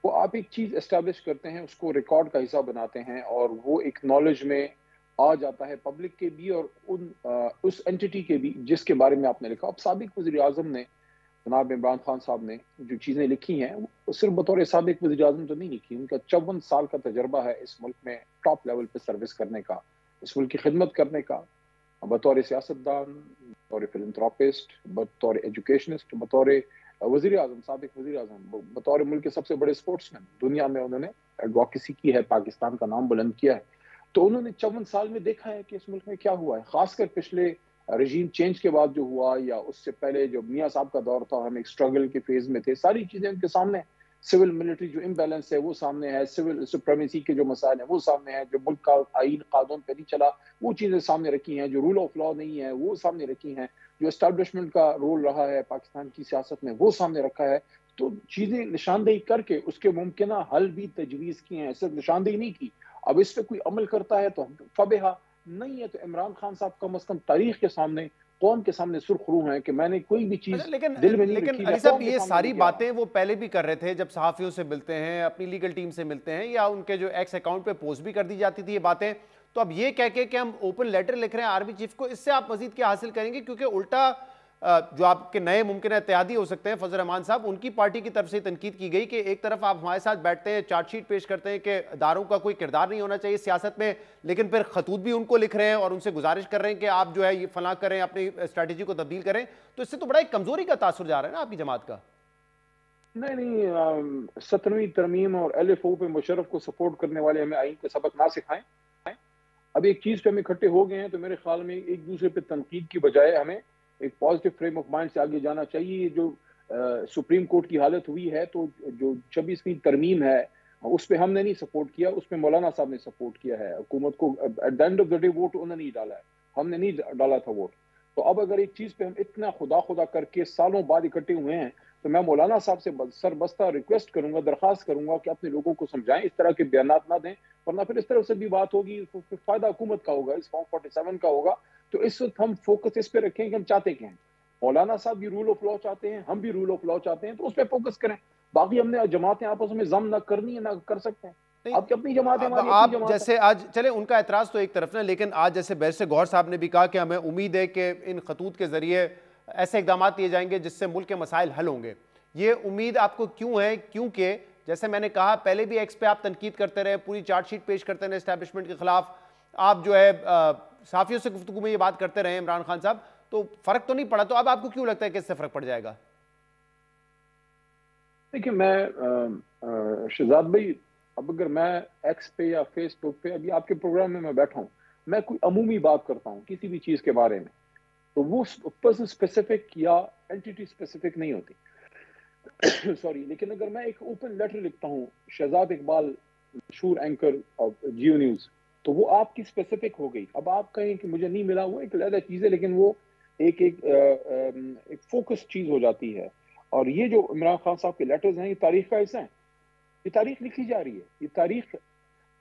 वो आप एक चीज एस्टेब्लिश करते हैं, उसको रिकॉर्ड का हिस्सा बनाते हैं और वो एक नॉलेज में आ जाता है पब्लिक के भी और उस एंटिटी के भी जिसके बारे में आपने लिखा। अब साबिक वज़ीर आज़म ने, जनाब इमरान खान साहब ने जो चीज़ें लिखी हैं वो सिर्फ बतौर साबिक वज़ीर आज़म तो नहीं लिखी, उनका 54 साल का तजर्बा है इस मुल्क में टॉप लेवल पे सर्विस करने का, इस मुल्क की खिदमत करने का, बतौर सियासतदान, बतौर फिलंथ्रोपिस्ट, बतौर एजुकेशनिस्ट, बतौर वज़ीर आज़म, साबिक वज़ीर आज़म, बतौर मुल्क के सबसे बड़े स्पोर्ट्समैन। दुनिया में उन्होंने एडवोकेसी की है, पाकिस्तान का नाम बुलंद किया है। तो उन्होंने 54 साल में देखा है कि इस मुल्क में क्या हुआ है, खासकर पिछले रजीम चेंज के बाद जो हुआ या उससे पहले जो मियाँ साहब का दौर था, हम एक स्ट्रगल के फेज में थे, सारी चीजें उनके सामने। सिविल मिलिट्री जो इम्बैलेंस है वो सामने है, सिविल सुप्रीमेसी के जो मसाइल है वो सामने है, जो मुल्क का आईन कानून पे नहीं चला वो चीजें सामने रखी हैं, जो रूल ऑफ लॉ नहीं है वो सामने रखी हैं, जो एस्टैब्लिशमेंट का रोल रहा है पाकिस्तान की सियासत में वो सामने रखा है। तो चीजें निशानदेही करके उसके मुमकिन हल भी तजवीज़ किए हैं, सिर्फ निशानदेही नहीं की। अब इस पे कोई अमल करता है तो हम फबेहा, नहीं है तो इमरान खान साहब कम अज कम तारीख के सामने, कौम के सामने सुर्खरू हैं कि मैंने कोई भी चीज दिल में नहीं रखी। लेकिन अली साहब, ये सारी बातें वो पहले भी कर रहे थे जब सहाफियों से मिलते हैं, अपनी लीगल टीम से मिलते हैं या उनके जो एक्स अकाउंट पे पोस्ट भी कर दी जाती थी ये बातें। तो अब ये कह के कि हम ओपन लेटर लिख रहे हैं आर्मी चीफ को, इससे आप मजीद क्या हासिल करेंगे? क्योंकि उल्टा जो आपके नए मुमकिन इत्तेहादी हो सकते हैं फजल रहमान साहब, उनकी पार्टी की तरफ से तनकीद की गई कि एक तरफ आप हमारे साथ बैठते हैं, चार्जशीट पेश करते हैं कि इदारों का कोई किरदार नहीं होना चाहिए सियासत में, लेकिन फिर खतूत भी उनको लिख रहे हैं और उनसे गुजारिश कर रहे हैं कि आप जो है ये फलां करें, अपनी स्ट्रैटेजी को तब्दील करें। तो इससे तो बड़ा एक कमजोरी का तासुर जा रहा है ना आपकी जमात का। नहीं, 17वीं तरमीम और LFO पे मुशर्रफ को सपोर्ट करने वाले हमें आइन का सबक ना सिखाएं। अब एक चीज पे हम इकट्ठे हो गए हैं तो मेरे ख्याल में एक दूसरे पे तनकीद की बजाय हमें एक पॉजिटिव फ्रेम ऑफ माइंड से आगे जाना चाहिए। जो सुप्रीम कोर्ट की हालत हुई है तो जो 26वीं तरमीम है उस पर हमने नहीं सपोर्ट किया, उस पर मौलाना साहब ने सपोर्ट किया है। हुकूमत को at the end of the day vote उन्होंने नहीं डाला है, हमने नहीं डाला था वोट। तो अब अगर एक चीज पे हम इतना खुदा करके सालों बाद इकट्ठे हुए हैं तो मैं मौलाना साहब से सरबस्ता रिक्वेस्ट करूंगा, दरखास्त करूंगा कि अपने लोगों को समझाएं, इस तरह के बयानात ना दें, वरना फिर इस तरफ से भी बात होगी तो फिर फायदा हुकूमत का होगा, इस फॉर्म 47 का होगा। तो इस वक्त हम फोकस इस पे रखें कि हम चाहते क्या हैं। मौलाना साहब भी रूल ऑफ लॉ चाहते हैं, हम भी रूल ऑफ लॉ चाहते हैं, तो उस पर फोकस करें। बाकी हमने जमातें आपस में जम ना करनी है ना कर सकते हैं। आपकी अपनी जमात है, आप जैसे आज चले उनका एतराज तो एक तरफ ना, लेकिन आज जैसे बैरिस्टर गौहर साहब ने भी कहा कि हमें उम्मीद है कि इन खतूत के जरिए ऐसे इकदाम लिए जाएंगे जिससे मुल्क के मसाइल हल होंगे। ये उम्मीद आपको क्यों है? क्योंकि जैसे मैंने कहा पहले भी एक्स पे आप तनकीद करते रहे, पूरी चार्जशीट पेश करते रहे एस्टैब्लिशमेंट के खिलाफ, आप जो है साफियों से गुफ्तगू में ये बात करते रहे इमरान खान साहब, तो फर्क तो नहीं पड़ा। तो अब आपको क्यों लगता है कि इससे फर्क पड़ जाएगा? देखिए, मैं शहजाद भाई, अब अगर मैं एक्स पे या फेसबुक पे अभी आपके प्रोग्राम में मैं बैठा हूँ, मैं कोई अमूमी बात करता हूँ किसी भी चीज के बारे में, तो वो पर्सन स्पेसिफिक या एंटिटी स्पेसिफिक नहीं होती सॉरी। लेकिन अगर मैं एक ओपन लेटर लिखता हूँ शहजाद इकबाल, मशहूर एंकर ऑफ जियो न्यूज, तो वो आपकी स्पेसिफिक हो गई। अब आप कहें कि मुझे नहीं मिला, वो एक अलग चीज है, लेकिन वो एक फोकस चीज हो जाती है। और ये जो इमरान खान साहब के लेटर्स हैं ये तारीख का हिस्सा है, ये तारीख लिखी जा रही है, ये तारीख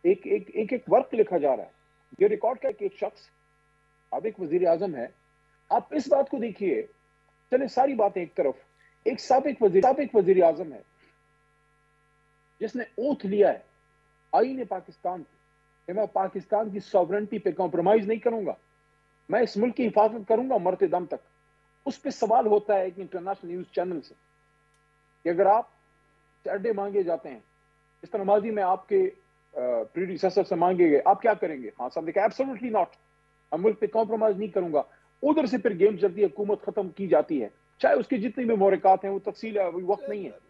एक वर्क लिखा जा रहा है। ये रिकॉर्ड का एक शख्स अब एक वजीर आजम है। आप इस बात को देखिए, चले सारी बातें एक तरफ, एक साबिक वजीर आजम है जिसने ओथ लिया है आईन पाकिस्तान पे, मैं पाकिस्तान की सॉवरेंटी पे कॉम्प्रोमाइज नहीं करूंगा, मैं इस मुल्क की हिफाजत करूंगा मरते दम तक। उस पर सवाल होता है कि इंटरनेशनल न्यूज चैनल से कि अगर आप अड्डे मांगे जाते हैं इस तरह माजी में आपके प्रीडिसेसर से मांगे गए, आप क्या करेंगे? हाँ साहब ने कहा एब्सोल्युटली नॉट, मैं मुल्क पे कॉम्प्रोमाइज नहीं करूंगा। उधर से फिर गेम चलती है, हुकूमत खत्म की जाती है, चाहे उसकी जितनी भी मोहरकात हैं, वो तफसील है, वक्त नहीं है।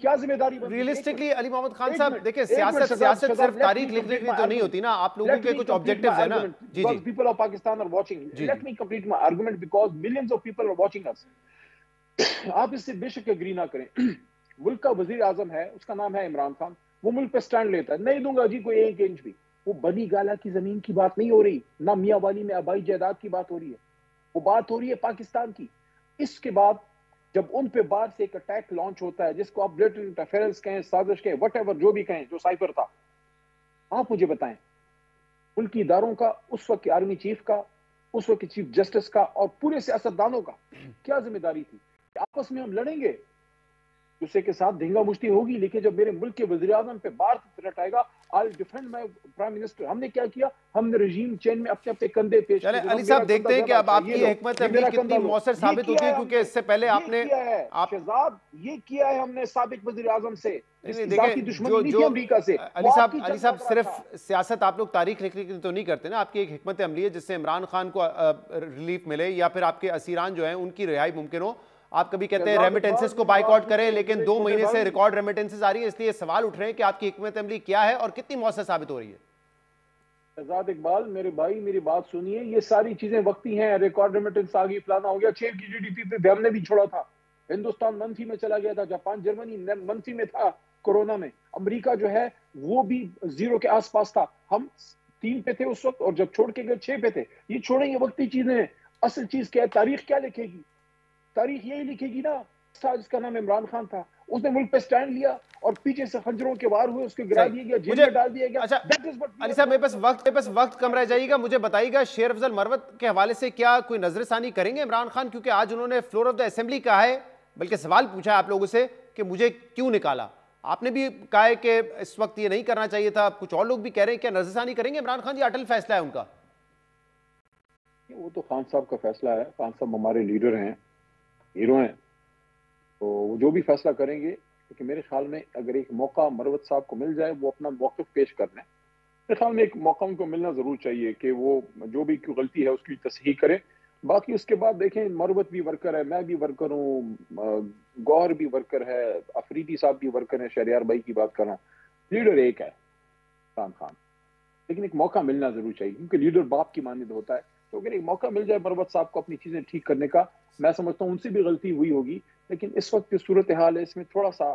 क्या जिम्मेदारी रियलिस्टिकली अली मोहम्मद खान साहब देखिए, सियासत सिर्फ तारीख लिखने के लिए तो नहीं होती ना, आप लोगों के कुछ ऑब्जेक्टिव्स है ना। जी जी, people of Pakistan are watching, let me complete my argument because millions of people are watching us. आप इससे बेशक एग्री ना करें, मुल्क का वजीर आजम है, उसका नाम है इमरान खान, वो मुल्क पे स्टैंड लेता है, नहीं दूंगा जी कोई 1 इंच भी। वो बनी गाला की जमीन की बात नहीं हो रही, ना मियां वाली में आबाई जायदाद की बात हो रही है, वो बात हो रही है पाकिस्तान की। इसके बाद जब उन पे बाहर से एक अटैक लॉन्च होता है, जिसको आप ब्लेटेंट इंटरफेरेंस कहें, साजिश कहें, व्हाटएवर जो भी कहें, जो साइफर था, आप मुझे बताएं मुल्की इदारों का, उस वक्त आर्मी चीफ का, उस वक्त चीफ जस्टिस का और पूरे सियासतदानों का क्या जिम्मेदारी थी? आपस में हम लड़ेंगे, दूसरे के साथ धींगा मुश्ती होगी, लेकिन जब मेरे मुल्क के वज़ीर आज़म पे बार थ्रेट आएगा, आई डिफेंड माय प्राइम मिनिस्टर। हमने क्या किया? हमने रजीम चेन में अपने अपने कंधे पेश किए। अली साहब, देखते हैं कि अब आपकी हिकमत अमली कितनी मौसर साबित होती है, क्योंकि इससे पहले आपने शहजाद ये किया है हमने साबिक वज़ीर आज़म से, अमरीका से। अली साहब, सिर्फ सियासत आप लोग तारीख लिखने की तो नहीं करते ना, आपकी एक हिकमत अमली है जिससे इमरान खान को रिलीफ मिले या फिर आपके असीरान जो हैं उनकी रिहाई मुमकिन हो। आप कभी कहते हैं रेमिटेंसेस को बाइकआउट करें, लेकिन 2 महीने से रिकॉर्ड रेमिटेंसेस आ रही है, इसलिए सवाल उठ रहे हैं कि आपकी हिकमत अमली क्या है और कितनी मौसर साबित हो रही है। शहजाद इकबाल, मेरे भाई मेरी बात सुनिए, ये सारी चीजें वक्ती हैं। रिकॉर्ड रेमिटेंस आ गई, फलाना हो गया, 6 की GDP पे हमने भी छोड़ा था, हिंदुस्तान मंथी में चला गया था, जापान जर्मनी मंथी में था कोरोना में, अमेरिका जो है वो भी 0 के आसपास था, हम 3 पे थे उस वक्त, और जब छोड़ के गए 6 पे थे। ये छोड़ेंगे वक्ती चीजें हैं, असल चीज क्या है? तारीख क्या लिखेगी? तारीख यही लिखेगी ना, जिसका नाम इमरान खान था, उसने मुल्क पे स्टैंड लिया और पीछे से खंजरों के वार हुए, उसको गिरा दिया गया, जेल में डाल दिया गया। अच्छा अली साहब, मेरे पास वक्त कम रह जाएगा, मुझे बताइएगा शेर अफजल मरवत के हवाले से क्या कोई नजरसानी करेंगे इमरान खान? क्योंकि आज उन्होंने फ्लोर ऑफ द असेंबली कहा है, बल्कि सवाल पूछा है आप लोगों से कि मुझे क्यों निकाला। आपने भी कहा है कि इस वक्त ये नहीं करना चाहिए था, कुछ और लोग भी कह रहे हैं, क्या नजरसानी करेंगे इमरान खान? ये अटल फैसला है उनका। वो तो खान साहब का फैसला है, खान साहब हमारे लीडर हैं, हीरो हैं, तो वो जो भी फैसला करेंगे, क्योंकि मेरे ख्याल में अगर एक मौका मरवत साहब को मिल जाए वो अपना मौक़िफ़ पेश करना है, मेरे ख्याल में एक मौका उनको मिलना ज़रूर चाहिए कि वो जो भी कोई गलती है उसकी तसहीह करें। बाकी उसके बाद देखें, मरवत भी वर्कर है, मैं भी वर्कर हूँ, गौहर भी वर्कर है, अफरीदी साहब भी वर्कर है, शहरियार भाई की बात कर रहा हूँ, लीडर एक है इमरान खान, लेकिन एक मौका मिलना ज़रूर चाहिए, क्योंकि लीडर बाप की मानद होता है। तो अगर एक मौका मिल जाए मरवत साहब को अपनी चीज़ें ठीक करने का, मैं समझता हूँ उनसे भी गलती हुई होगी, लेकिन इस वक्त की सूरत हाल है, इसमें थोड़ा सा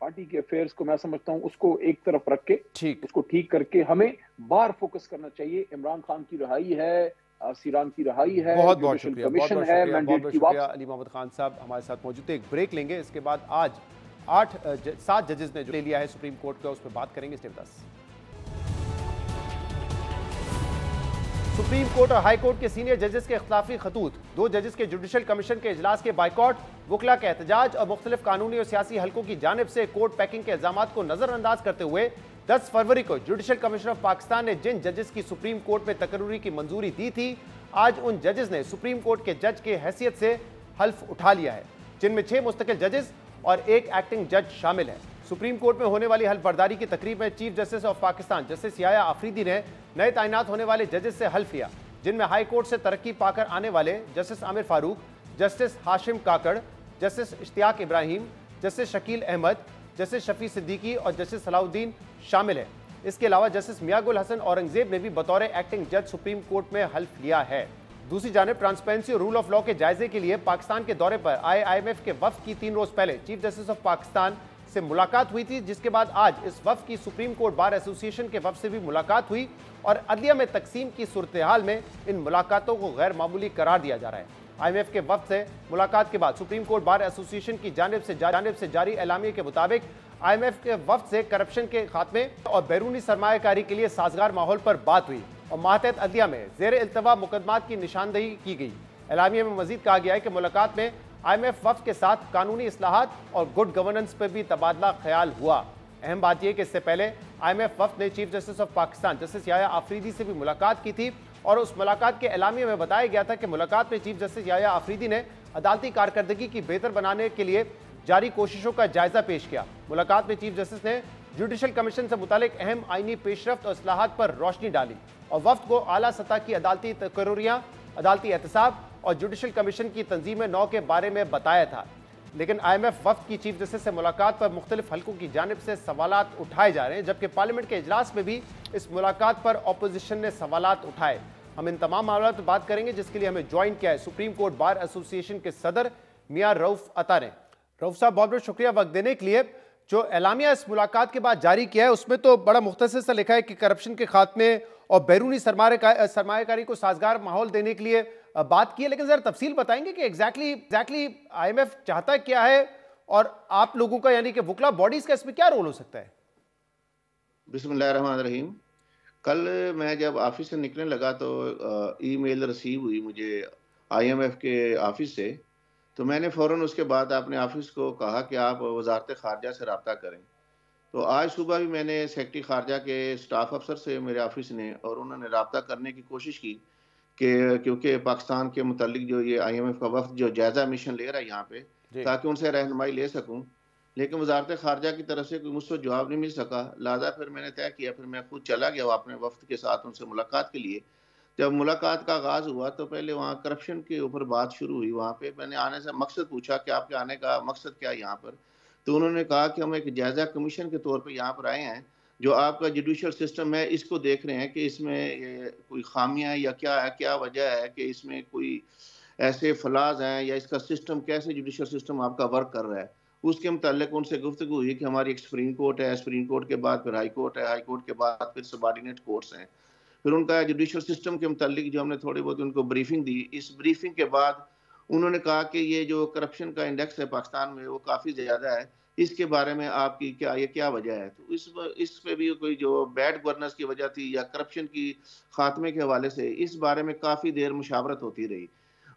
पार्टी के अफेयर्स को मैं समझता हूँ उसको एक तरफ रख के उसको ठीक करके हमें बाहर फोकस करना चाहिए। इमरान खान की रिहाई है, सीरान की रिहाई है, बहुत बहुत शुक्रिया, बहुत बहुत शुक्रिया अली मोहम्मद खान साहब हमारे साथ मौजूद थे। एक ब्रेक लेंगे, इसके बाद आज 7 जजेस ने जो ले लिया है सुप्रीम कोर्ट का, उस पर बात करेंगे। स्टेप 10 सुप्रीम कोर्ट और हाई कोर्ट के सीनियर जजेस के खिलाफी खतूत, 2 जजेस के जुडिशल कमीशन के इजलास के बाइकआउट, वकला के एहतजाज और मुख्तलिफ कानूनी और सियासी हलकों की जानिब से कोर्ट पैकिंग के इल्जाम को नजरअंदाज करते हुए 10 फरवरी को जुडिशल कमीशन ऑफ पाकिस्तान ने जिन जजेस की सुप्रीम कोर्ट में तकर्रुरी की मंजूरी दी थी, आज उन जजेस ने सुप्रीम कोर्ट के जज के हैसियत से हल्फ उठा लिया है, जिनमें 6 मुस्तकिल जजेस और 1 एक्टिंग जज शामिल है। सुप्रीम कोर्ट में होने वाली हल्फ बर्दारी की तकरीब में chief justice of Pakistan justice Yahya Afridi ने नए तैनात होने वाले जजेस से हल्फ लिया, जिनमें हाई कोर्ट से तरक्की पाकर आने वाले justice Aamir Farooq, justice Hashim Kakar, justice Ishtiaq Ibrahim, justice Shakeel Ahmed, justice Shafi Siddiqui और जस्टिस सलाउद्दीन शामिल है। इसके अलावा जस्टिस मियागुल हसन औरंगजेब ने भी बतौर एक्टिंग जज सुप्रीम कोर्ट में हल्फ लिया है। दूसरी जानिब ट्रांसपेरेंसी और रूल ऑफ लॉ के जायजे के लिए पाकिस्तान के दौरे पर आए IMF के वफ्द की 3 रोज पहले चीफ जस्टिस ऑफ पाकिस्तान से मुलाकात हुई थी, जिसके बाद आज इस वफ्द की सुप्रीम कोर्ट बार एसोसिएशन के वफ्द से भी मुलाकात हुई और अदलिया में तकसीम की सूरत हाल में इन मुलाकातों को गैर मामूली करार दिया जा रहा है। IMF के वफ्द से मुलाकात के बाद सुप्रीम कोर्ट बार एसोसिएशन की जानिब से जारी एलामिया के मुताबिक IMF के वफ्द से करप्शन के खात्मे और बैरूनी सरमायाकारी के लिए साजगार माहौल पर बात हुई और मातहत अदलिया में ज़ेर इल्तवा मुकदमात की निशानदही की गई। एलामिया में मजीद कहा गया है कि मुलाकात में IMF वफ्द के साथ कानूनी इस्लाहात और गुड गवर्नेंस पर भी तबादला ख्याल हुआ। अहम बात यह कि इससे पहले IMF वफ्द ने chief justice of Pakistan justice Yahya Afridi से भी मुलाकात की थी और उस मुलाकात के एलामिया में बताया गया था कि मुलाकात में चीफ जस्टिस याया आफरीदी ने अदालती कारकर्दगी की बेहतर बनाने के लिए जारी कोशिशों का जायजा पेश किया। मुलाकात में चीफ जस्टिस ने जुडिशल कमीशन से मुतालिक अहम आईनी पेशरफ्त और इस्लाहात पर रोशनी डाली और वफ्द को आला सतह की अदालती तकर्रुरियां, अदालती एहतसाब और जुडिशल कमीशन की तंजीम नौ के बारे में बताया था। लेकिन IMF वफ्द की चीफ जस्टिस से मुलाकात पर मुख्तलिफ हलकों की जानिब से सवालात उठाए जा रहे हैं, जबकि पार्लियामेंट के इजलास में भी इस मुलाकात पर अपोजिशन ने सवालात उठाए। हम इन तमाम मामलों पर बात करेंगे, जिसके लिए हमें ज्वाइन किया है सुप्रीम कोर्ट बार एसोसिएशन के सदर मियां रऊफ अता ने। रऊफ साहब बहुत बहुत शुक्रिया वक्त देने के लिए। जो एलामिया इस मुलाकात के बाद जारी किया है उसमें तो बड़ा मुख्तसर सा लिखा है कि करप्शन के खात्मे और बैरूनी सरमायाकारी को साजगार माहौल देने के लिए बात की है, लेकिन जरा तफसील बताएंगे कि एग्जैक्टली IMF चाहता क्या है और आप लोगों का यानी कि वुकला बॉडीज का इसमें क्या रोल हो सकता है? बिस्मिल्लाहिर्रहमानिर्रहीम। कल मैं जब ऑफिस से निकलने लगा तो ईमेल रिसीव हुई मुझे IMF के ऑफिस से, तो मैंने फ़ौरन उसके बाद अपने ऑफिस को कहा कि आप वजारत ख़ारजा से रब्ता करें। तो आज सुबह भी मैंने सेक्रेटरी ख़ारजा के स्टाफ अफसर से मेरे ऑफिस ने और उन्होंने रब्ता करने की कोशिश की कि क्योंकि पाकिस्तान के मुतालिक जो ये IMF का वफ्द जो जायज़ा मिशन ले रहा है यहाँ पे, ताकि उनसे रहनुमाई ले सकूँ, लेकिन वजारत ख़ारजा की तरफ से कोई मुझसे जवाब नहीं मिल सका। लिहाजा फिर मैंने तय किया, फिर मैं खुद चला गया अपने वफ्द के साथ उनसे मुलाकात के लिए। जब मुलाकात का आगाज़ हुआ तो पहले वहाँ करप्शन के ऊपर बात शुरू हुई। वहाँ पे मैंने आने से मकसद पूछा कि आपके आने का मकसद क्या है यहाँ पर, तो उन्होंने कहा कि हम एक जायज़ा कमीशन के तौर पे यहाँ पर आए हैं, जो आपका जुडिशल सिस्टम है इसको देख रहे हैं कि इसमें कोई खामियां या क्या है, क्या वजह है कि इसमें कोई ऐसे फलाज हैं या इसका सिस्टम कैसे जुडिशल सिस्टम आपका वर्क कर रहा है। उसके मुताल्लिक उनसे गुफ्तगू हुई कि हमारी एक सुप्रीम कोर्ट है, सुप्रीम कोर्ट के बाद फिर हाई कोर्ट है, हाई कोर्ट के बाद फिर सबॉर्डिनेट कोर्ट्स हैं। फिर उनका जुडिशल सिस्टम के मुताल्लिक जो हमने थोड़ी बहुत उनको ब्रीफिंग दी। इस ब्रीफिंग के बाद उन्होंने कहा कि ये जो करप्शन का इंडेक्स है पाकिस्तान में वो काफ़ी ज़्यादा है, इसके बारे में आपकी क्या वजह है। तो इस पे भी कोई जो बैड गवर्नेंस की वजह थी या करप्शन की खात्मे के हवाले से इस बारे में काफ़ी देर मुशावरत होती रही।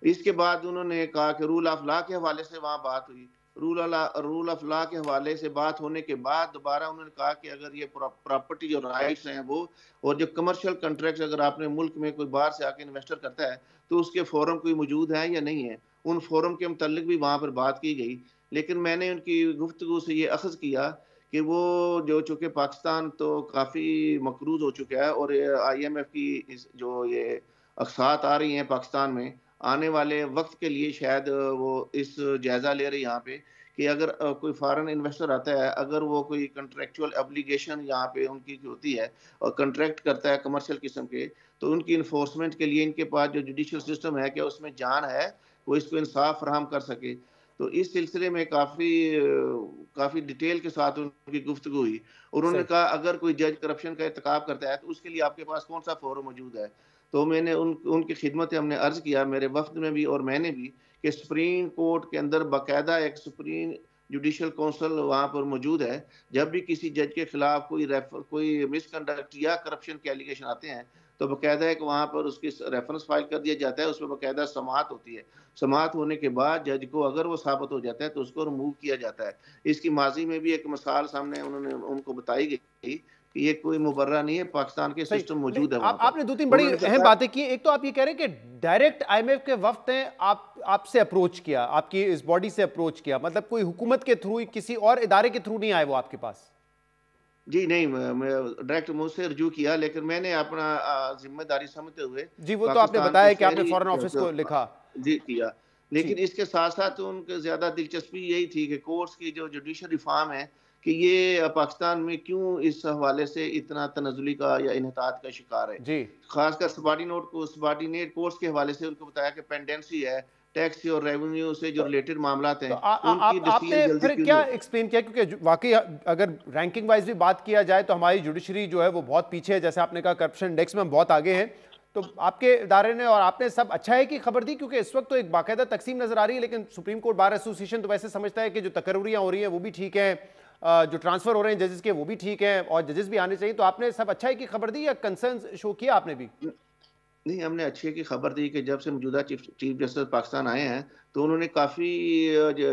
इसके बाद उन्होंने कहा कि रूल ऑफ लॉ के हवाले से वहाँ बात हुई। रूल ऑफ लॉ के हवाले से बात होने के बाद दोबारा उन्होंने कहा कि अगर ये प्रॉपर्टी जो राइट्स हैं वो और जो कमर्शियल कॉन्ट्रैक्ट्स अगर आपने मुल्क में कोई बाहर से आके इन्वेस्टर करता है तो उसके फोरम कोई मौजूद है या नहीं है। उन फोरम के मुताल्लिक भी वहाँ पर बात की गई, लेकिन मैंने उनकी गुफ्तगू से ये अखज़ किया कि वो जो चूँकि पाकिस्तान तो काफ़ी मकरूज़ हो चुका है और IMF की जो ये अक़सात आ रही हैं पाकिस्तान में, आने वाले वक्त के लिए शायद वो इस जायज़ा ले रहे हैं यहाँ पे कि अगर कोई फॉरेन इन्वेस्टर आता है, अगर वो कोई कंट्रेक्चुअल ऑब्लिगेशन यहाँ पे उनकी होती है और कंट्रैक्ट करता है कमर्शियल किस्म के, तो उनकी इन्फोर्समेंट के लिए इनके पास जो जुडिशल सिस्टम है कि उसमें जान है, वो इसको इंसाफ फराहम कर सके। तो इस सिलसिले में काफ़ी डिटेल के साथ उनकी गुफ्तगू हुई और उन्होंने कहा अगर कोई जज करप्शन का इर्तिकाब करता है तो उसके लिए आपके पास कौन सा फोरम मौजूद है। तो मैंने उनकी खिदमत हमने अर्ज़ किया, मेरे वफ्द में भी और मैंने भी, कि सुप्रीम कोर्ट के अंदर बाकायदा एक सुप्रीम जुडिशल काउंसिल वहाँ पर मौजूद है। जब भी किसी जज के खिलाफ कोई मिसकंडक्ट या करप्शन के एलिगेशन आते हैं तो बाकायदा एक वहाँ पर उसकी रेफरेंस फाइल कर दिया जाता है, उसमें बाकायदा समाअत होती है। समाअत होने के बाद जज को अगर वो साबित हो जाता है तो उसको रिमूव किया जाता है। इसकी माजी में भी एक मिसाल सामने उनको बताई गई कि ये कोई मुबर्रा नहीं है, पाकिस्तान के सिस्टम मौजूद है। आपने दो तीन बड़ी अहम बातें की। एक तो आप ये कह रहे हैं कि डायरेक्ट IMF के वफ्द ने आपसे अप्रोच किया, आपकी इस बॉडी से अप्रोच किया, मतलब कोई हुकूमत के थ्रू किसी और इदारे के थ्रू नहीं आए वो आपके पास? जी नहीं, मैं डायरेक्ट मुझसे रजू किया, लेकिन मैंने अपना जिम्मेदारी समझते हुए जी वो तो आपने बताया कि आपने फॉरेन ऑफिस को लिखा जी किया, लेकिन इसके साथ साथ उनके ज्यादा दिलचस्पी यही थी कि कोर्ट्स की जो जुडिशल रिफॉर्म है कि ये पाकिस्तान में क्यों इस हवाले से इतना तनज़ुली का या इन्हतात का शिकार है जी। खासकर सबॉर्डिनेट कोर्ट्स के हवाले से उनको बताया कि पेंडेंसी है, टैक्स और रेवेन्यू से जो रिलेटेड मामलात हैं तो आपने फिर क्या एक्सप्लेन किया, क्योंकि वाकई अगर रैंकिंग वाइज भी बात किया जाए तो हमारी जुडिशरी जो है वो बहुत पीछे है, जैसे आपने कहा करप्शन इंडेक्स में हम बहुत आगे हैं। तो आपके इदारे ने और आपने सब अच्छा है कि खबर दी, क्योंकि इस वक्त तो एक बाकायदा तकसीम नजर आ रही है, लेकिन सुप्रीम कोर्ट बार एसोसिएशन तो वैसे समझता है कि जो तकर्रियां हो रही हैं वो भी ठीक है, जो ट्रांसफर हो रहे हैं जजेस के वो भी ठीक है और जजेस भी आने चाहिए। तो आपने सब अच्छा है की खबर दी या कंसर्न शो किया आपने भी? नहीं, हमने अच्छे की खबर दी कि जब से मौजूदा चीफ जस्टिस पाकिस्तान आए हैं तो उन्होंने काफ़ी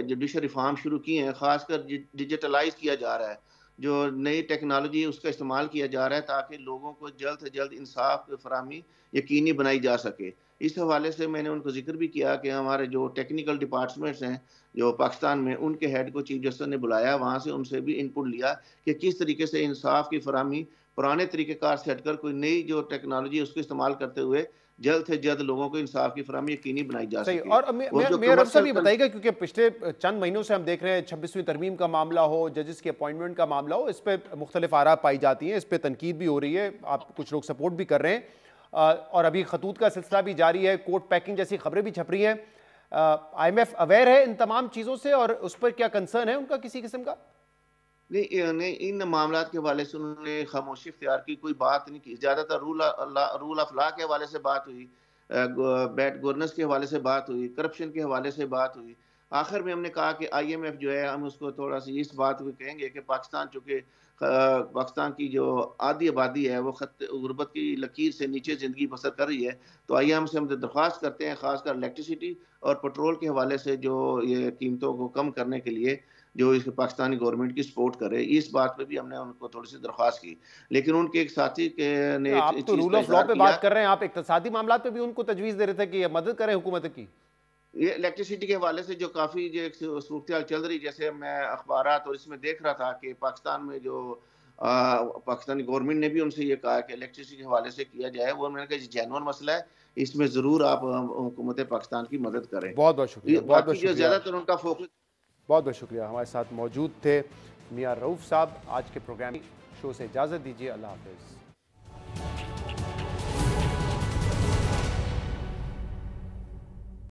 जुडिशल रिफॉर्म शुरू की हैं, खासकर डिजिटलाइज किया जा रहा है, जो नई टेक्नोलॉजी उसका इस्तेमाल किया जा रहा है ताकि लोगों को जल्द से जल्द इंसाफ फराहमी यकीनी बनाई जा सके। इस हवाले से मैंने उनको जिक्र भी किया कि हमारे जो टेक्निकल डिपार्टमेंट्स हैं जो पाकिस्तान में, उनके हेड को चीफ जस्टिस ने बुलाया, वहाँ से उनसे भी इनपुट लिया कि किस तरीके से इंसाफ की फराहमी पुराने तरीक़ेकार से हटकर कोई नई जो टेक्नोलॉजी उसको इस्तेमाल करते हुए जल्द से जल्द लोगों को इंसाफ की फराहमी यकीनी बनाई जा सके। और मेयर साहब ये बताइएगा, क्योंकि पिछले चंद महीनों से हम देख रहे हैं 26वीं तरमीम का मामला हो, जजेस के अपॉइंटमेंट का मामला हो, इस पर मुख्तलिफ आरा पाई जाती हैं, इस पर तनकीद भी हो रही है, आप कुछ लोग सपोर्ट भी कर रहे हैं और अभी खतूत का सिलसिला भी जारी है, कोर्ट पैकिंग जैसी खबरें भी छप रही हैं। IMF अवेयर है इन तमाम चीज़ों से और उस पर क्या कंसर्न है उनका किसी किस्म का? नहीं, इन मामला के हवाले से उन्होंने खामोशी इख्तियार की, कोई बात नहीं की। ज़्यादातर रूल ऑफ लॉ के हवाले से बात हुई, बैड गवर्नेंस के हवाले से बात हुई, करप्शन के हवाले से बात हुई। आखिर में हमने कहा कि IMF जो है, हम उसको थोड़ा सी इस बात को कहेंगे कि पाकिस्तान चूँकि पाकिस्तान की जो आधी आबादी है वो गुर्बत की लकीर से नीचे ज़िंदगी बसर कर रही है, तो IMF से हम दरख्वास्त करते हैं, ख़ासकर इलेक्ट्रिसिटी और पेट्रोल के हवाले से जो ये कीमतों को कम करने के लिए जो इस पाकिस्तानी गवर्नमेंट की सपोर्ट करे, इस बात पे भी हमने उनको थोड़ी सी दरख्वास्त की। लेकिन उनके एक साथी के ने आप तो रूल ऑफ लॉ पे बात कर रहे हैं, आप इक्तिसादी मामला पे भी उनको तजवीज़ दे रहे थे कि मदद करें हुकूमत की। ये इलेक्ट्रिसिटी के हवाले से जो काफ़ी जो सूरत चल रही, जैसे मैं अखबारात और इसमें देख रहा था कि पाकिस्तान में जो पाकिस्तानी गवर्नमेंट ने भी उनसे ये कहा कि इलेक्ट्रिसिटी के हवाले से किया जाए, वो मैंने कहा जेन्युइन मसला है, इसमें ज़रूर आप हुकूमत पाकिस्तान की मदद करें। बहुत बहुत शुक्रिया। बाकी जो ज़्यादातर उनका फोकस। बहुत बहुत शुक्रिया। हमारे साथ मौजूद थे मियां रऊफ साहब। आज के प्रोग्राम शो से इजाज़त दीजिए। अल्लाह हाफ़िज़।